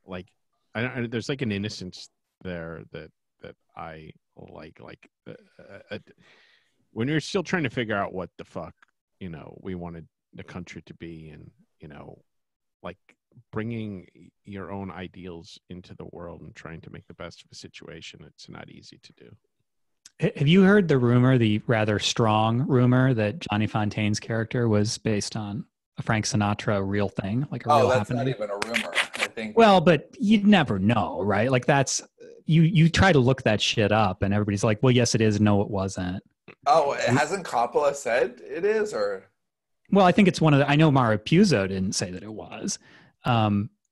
like, there's like an innocence there that I like. When you're still trying to figure out what the fuck, you know, we wanted the country to be, and you know, like bringing your own ideals into the world and trying to make the best of a situation, it's not easy to do. Have you heard the rather strong rumor that Johnny Fontaine's character was based on a Frank Sinatra real thing, like a real that's happening? not even a rumor, I think. Well, but you'd never know, right? Like that's you try to look that shit up, and everybody's like, "Well, yes, it is." No, it wasn't. Oh, hasn't Coppola said it is, or? Well, I think it's one of the. I know Mario Puzo didn't say that it was.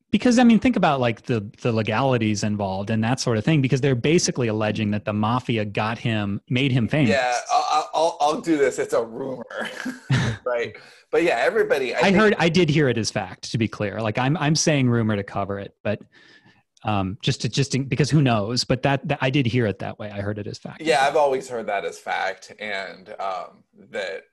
Because I mean, think about like the legalities involved and that sort of thing. Because they're basically alleging that the mafia made him famous. Yeah, I'll do this. It's a rumor, right? But yeah, everybody. I did hear it as fact. To be clear, like I'm saying rumor to cover it, but because who knows? But that I did hear it that way. I heard it as fact. Yeah, I've always heard that as fact, and that.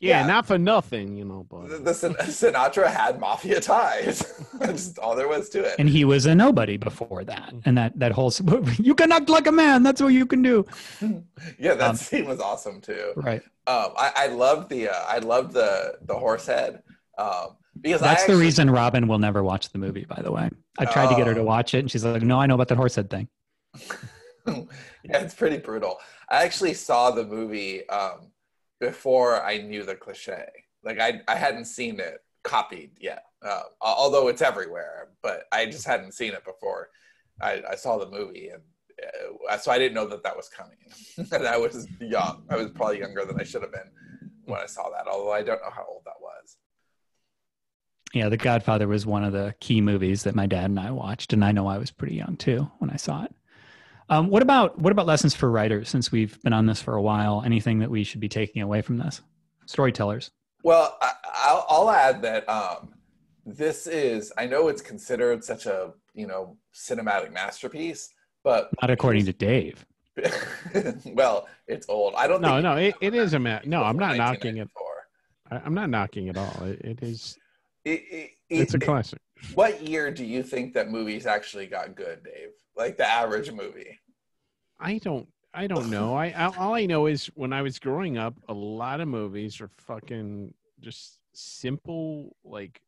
Yeah, not for nothing, you know. But the Sinatra had mafia ties. That's all there was to it. And he was a nobody before that. And that whole you can act like a man. That's what you can do. Yeah, that scene was awesome too. Right. I loved the horse head. Because that's the reason Robin will never watch the movie. By the way, I tried to get her to watch it, and she's like, "No, I know about that horse head thing." Yeah, it's pretty brutal. I actually saw the movie. Before I knew the cliche. Like I hadn't seen it copied yet, although it's everywhere, but I just hadn't seen it before I saw the movie, and so I didn't know that was coming. And I was young. I was probably younger than I should have been when I saw that, although I don't know how old that was. Yeah, The Godfather was one of the key movies that my dad and I watched, and I know I was pretty young too when I saw it. What about lessons for writers? Since we've been on this for a while, anything that we should be taking away from this? Storytellers. Well, I'll add that this is. I know it's considered such a cinematic masterpiece, but not according to Dave. Well, it's old. I don't. No, it is a No, I'm not knocking it. I'm not knocking it all. It is. It's a classic. What year do you think that movies actually got good, Dave? Like the average movie? I don't know. All I know is when I was growing up, a lot of movies are fucking just simple, like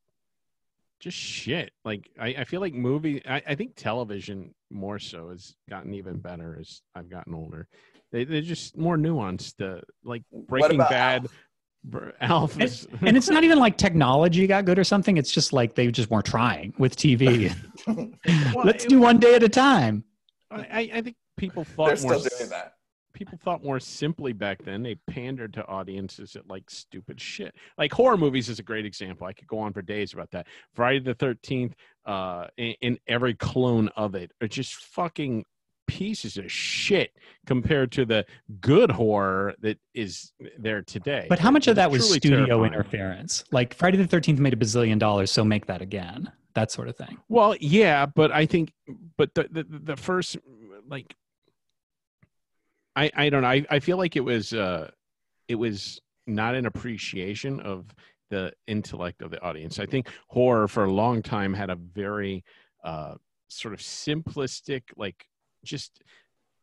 just shit. Like I feel like I think television more so has gotten even better as I've gotten older. They're just more nuanced. Like Breaking Bad. And it's not even like technology got good or something. It's just like they just weren't trying with TV. Well, let's do one day at a time. I think people thought they're still doing that. People thought more simply back then. They pandered to audiences that like stupid shit. Like horror movies is a great example. I could go on for days about that. Friday the 13th, and every clone of it are just fucking pieces of shit compared to the good horror that is there today. But how much of that was studio interference? Like Friday the 13th made $1 bazillion, so make that again. That sort of thing. Well, yeah, but I think, the first, like, I don't know. I feel like it was not an appreciation of the intellect of the audience. I think horror for a long time had a very sort of simplistic, like, just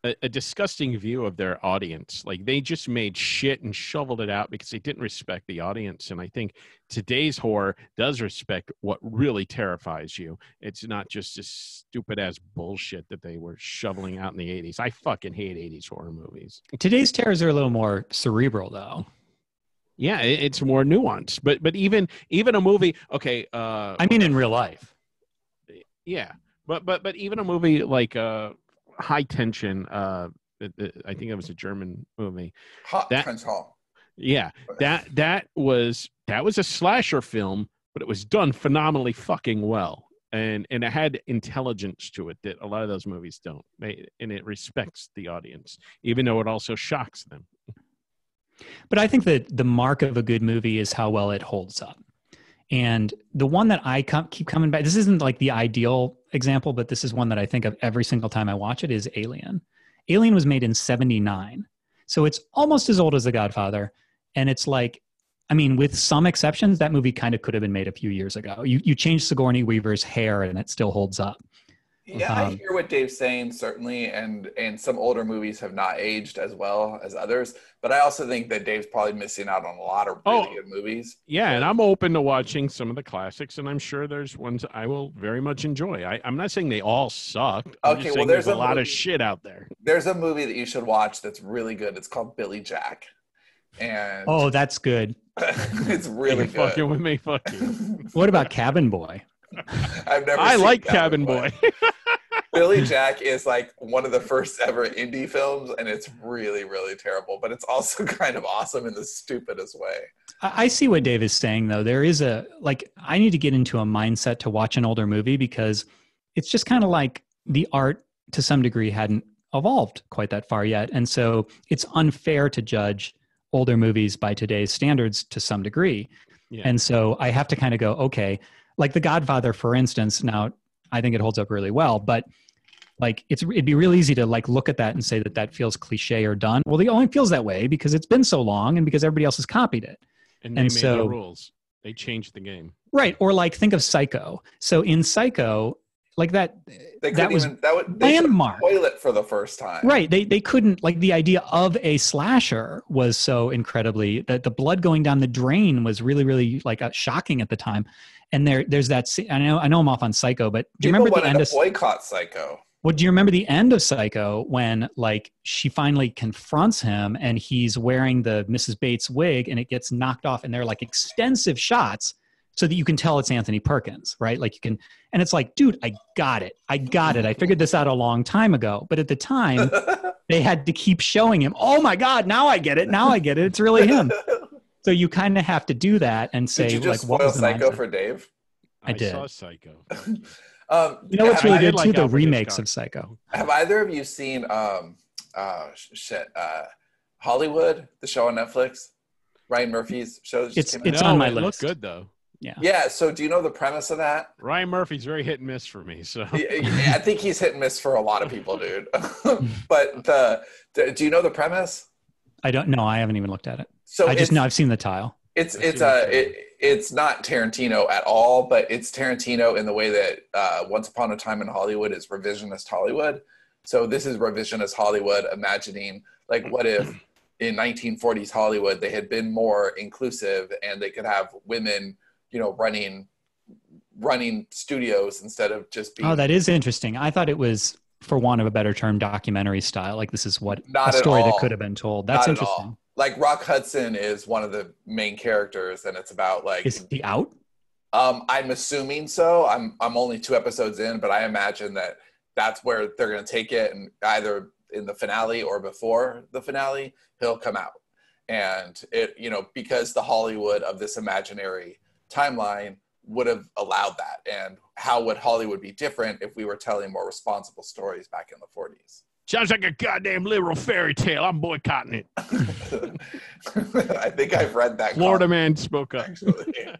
a disgusting view of their audience. Like they just made shit and shoveled it out because they didn't respect the audience. And I think today's horror does respect what really terrifies you. It's not just this stupid ass bullshit that they were shoveling out in the 80s. I fucking hate 80s horror movies. Today's terrors are a little more cerebral, though. Yeah, it's more nuanced. But even a movie, okay. I mean, in real life. Yeah, but even a movie like High Tension. I think it was a German movie. Prince Hall. Yeah, that was a slasher film, but it was done phenomenally fucking well, and it had intelligence to it that a lot of those movies don't. And it respects the audience, even though it also shocks them. But I think that the mark of a good movie is how well it holds up. And the one that I keep coming back, this isn't like the ideal example, but this is one that I think of every single time I watch it, is Alien. Alien was made in 1979. So it's almost as old as The Godfather. And it's like, I mean, with some exceptions, that movie kind of could have been made a few years ago. You change Sigourney Weaver's hair and it still holds up. Yeah, I hear what Dave's saying, certainly, and some older movies have not aged as well as others. But I also think that Dave's probably missing out on a lot of really good movies. Yeah, and I'm open to watching some of the classics, and I'm sure there's ones I will very much enjoy. I'm not saying they all suck. Okay, well, there's a lot of shit out there. There's a movie that you should watch that's really good. It's called Billy Jack. And oh, that's good. It's really good. Fucking with me, fuck you. What about Cabin Boy? I like Cabin Boy. Billy Jack is like one of the first ever indie films, and it's really, really terrible, but it's also kind of awesome in the stupidest way. I see what Dave is saying, though. There is I need to get into a mindset to watch an older movie because it's just kind of like the art to some degree hadn't evolved quite that far yet. And so it's unfair to judge older movies by today's standards to some degree. Yeah. And so I have to kind of go, okay, like The Godfather, for instance. Now, I think it holds up really well, but like it'd be really easy to like look at that and say that feels cliche or done. Well, it only feels that way because it's been so long and because everybody else has copied it. And they made the rules. They changed the game. Right. Or like think of Psycho. So in Psycho, like that was landmark. Toilet for the first time. Right. They couldn't, like, the idea of a slasher was so incredibly, that the blood going down the drain was really, really like shocking at the time. And there's that scene. I know I'm off on Psycho, but do you remember the end of boycott Psycho? Well, do you remember the end of Psycho when like she finally confronts him and he's wearing the Mrs. Bates wig and it gets knocked off and they're like extensive shots so that you can tell it's Anthony Perkins, right? Like you can, and it's like, dude, I got it. I figured this out a long time ago. But at the time they had to keep showing him, oh my God, now I get it. It's really him. So you kind of have to do that and say, did you just like, what was the Psycho mindset? for Dave? I did. saw Psycho. You know what's really good too? The remakes of Psycho. Have either of you seen Hollywood, the show on Netflix? Ryan Murphy's show. It's on my list. It looked good though. Yeah. So do you know the premise of that? Ryan Murphy's very hit and miss for me. So yeah, I think he's hit and miss for a lot of people, dude. But do you know the premise? I don't know. I haven't even looked at it. So I just know I've seen the tile. It's not Tarantino at all, but it's Tarantino in the way that Once Upon a Time in Hollywood is revisionist Hollywood. So this is revisionist Hollywood, imagining like what if in 1940s Hollywood they had been more inclusive and they could have women, running studios instead of just being. Oh, that is interesting. I thought it was, for want of a better term, documentary style. Like this is what Not a story at all. that could have been told. That's Not interesting. At all. Like Rock Hudson is one of the main characters, and it's about like. Is he out? I'm assuming so. I'm only 2 episodes in, but I imagine that's where they're going to take it, and either in the finale or before the finale, he'll come out. And it, because the Hollywood of this imaginary timeline would have allowed that. And how would Hollywood be different if we were telling more responsible stories back in the 40s? Sounds like a goddamn liberal fairy tale. I'm boycotting it. I think I've read that. Florida man spoke up. Actually.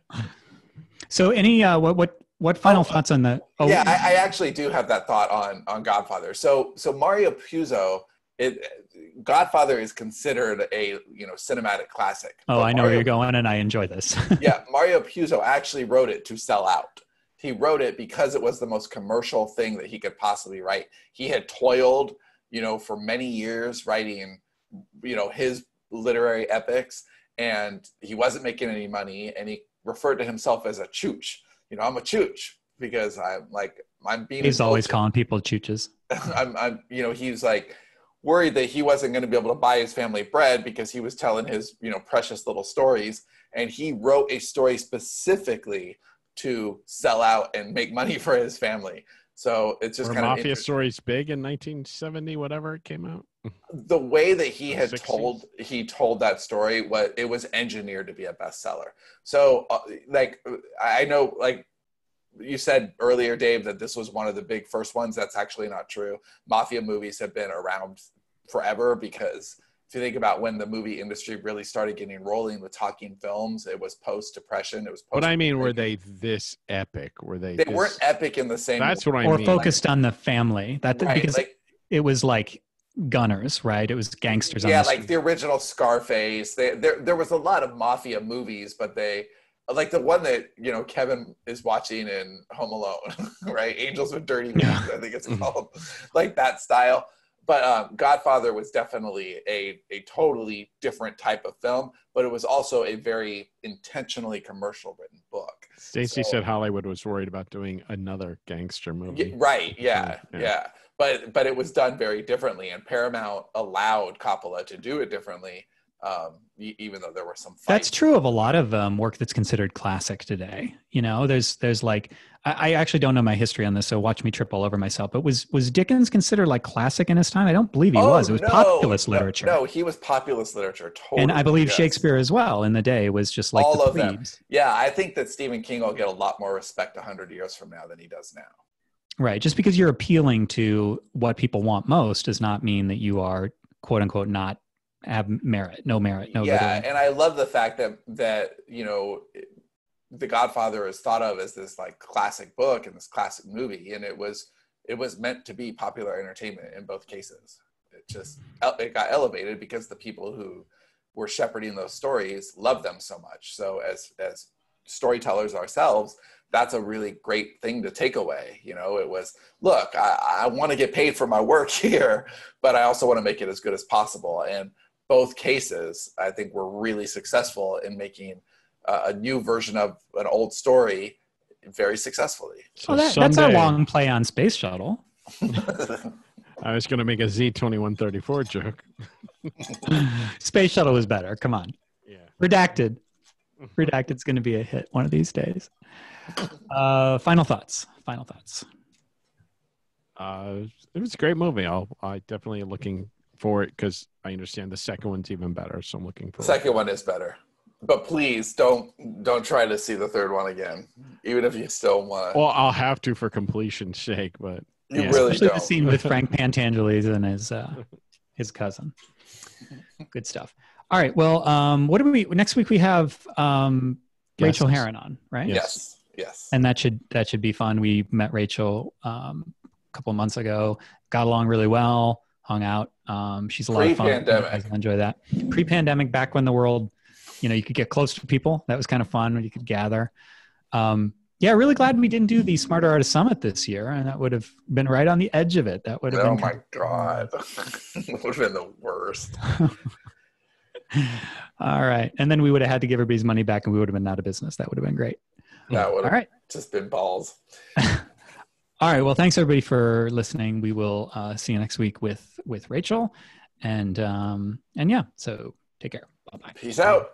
So any what final thoughts on the? Oh, yeah, I actually do have that thought on Godfather. So Mario Puzo, Godfather is considered a cinematic classic. Oh, I know where you're going, and I enjoy this. Yeah, Mario Puzo actually wrote it to sell out. He wrote it because it was the most commercial thing that he could possibly write. He had toiled for many years writing, his literary epics, and he wasn't making any money, and he referred to himself as a chooch. I'm a chooch because I'm being. He's always calling people chooches. He's like worried that he wasn't going to be able to buy his family bread because he was telling his, precious little stories. And he wrote a story specifically to sell out and make money for his family. So it's just kind of Mafia Stories big in 1970, whatever it came out. The way that he had 60s. told that story, it was engineered to be a bestseller. So I know, like you said earlier, Dave, that this was one of the big first ones. That's actually not true. Mafia movies have been around forever, because if you think about when the movie industry really started getting rolling with talking films, it was post-Depression. It was post. But I mean, were they this epic? They weren't epic in the same. That's what I mean. Or focused on the family. Because it was like gunners, right? It was gangsters. Yeah, like the original Scarface. There was a lot of mafia movies, but they, like the one that Kevin is watching in Home Alone, right? Angels with Dirty Names, I think it's called, like that style. But Godfather was definitely a totally different type of film, but it was also a very intentionally commercial written book. Stacey said Hollywood was worried about doing another gangster movie. Right, yeah. But it was done very differently, and Paramount allowed Coppola to do it differently, even though there were some fights. That's true of a lot of work that's considered classic today. There's like, I actually don't know my history on this, so watch me trip all over myself. But was Dickens considered like classic in his time? I don't believe he was. It was populist literature. No, he was populist literature. Totally. And I believe Shakespeare as well in the day was just like all the of them. plebes. Yeah, I think that Stephen King will get a lot more respect 100 years from now than he does now. Right. Just because you're appealing to what people want most does not mean that you are, quote unquote, not have merit, no literary. And I love the fact that The Godfather is thought of as this like classic book and this classic movie, and it was meant to be popular entertainment in both cases. It got elevated because the people who were shepherding those stories loved them so much. So as storytellers ourselves, that's a really great thing to take away. It was, look, I want to get paid for my work here, but I also want to make it as good as possible. And both cases, I think, were really successful in making a new version of an old story very successfully. So that's a long play on Space Shuttle. I was going to make a Z2134 joke. Space Shuttle was better. Come on. Yeah. Redacted. Redacted's going to be a hit one of these days. Final thoughts. It was a great movie. I definitely looking for it, because I understand the second one's even better. So I'm looking for the second one is better. But please don't try to see the third one again, even if you still want to. Well, I'll have to for completion's sake, but you really especially don't. the scene with Frank Pantangelis and his cousin. Good stuff. All right. Well, what do we next week? We have Rachel Herron on, right? Yes. And that should be fun. We met Rachel a couple of months ago. Got along really well. Hung out. She's a lot of fun. Pre-pandemic. I enjoy that. Pre-pandemic, back when the world, you could get close to people. That was kind of fun when you could gather. Really glad we didn't do the Smarter Artist Summit this year, and that would have been right on the edge of it. That would have been. Oh my God, that would have been the worst. All right, and then we would have had to give everybody's money back, and we would have been out of business. That would have been great. That would have just been balls. All right. Well, thanks everybody for listening. We will see you next week with Rachel, and so take care. Bye bye. Peace out.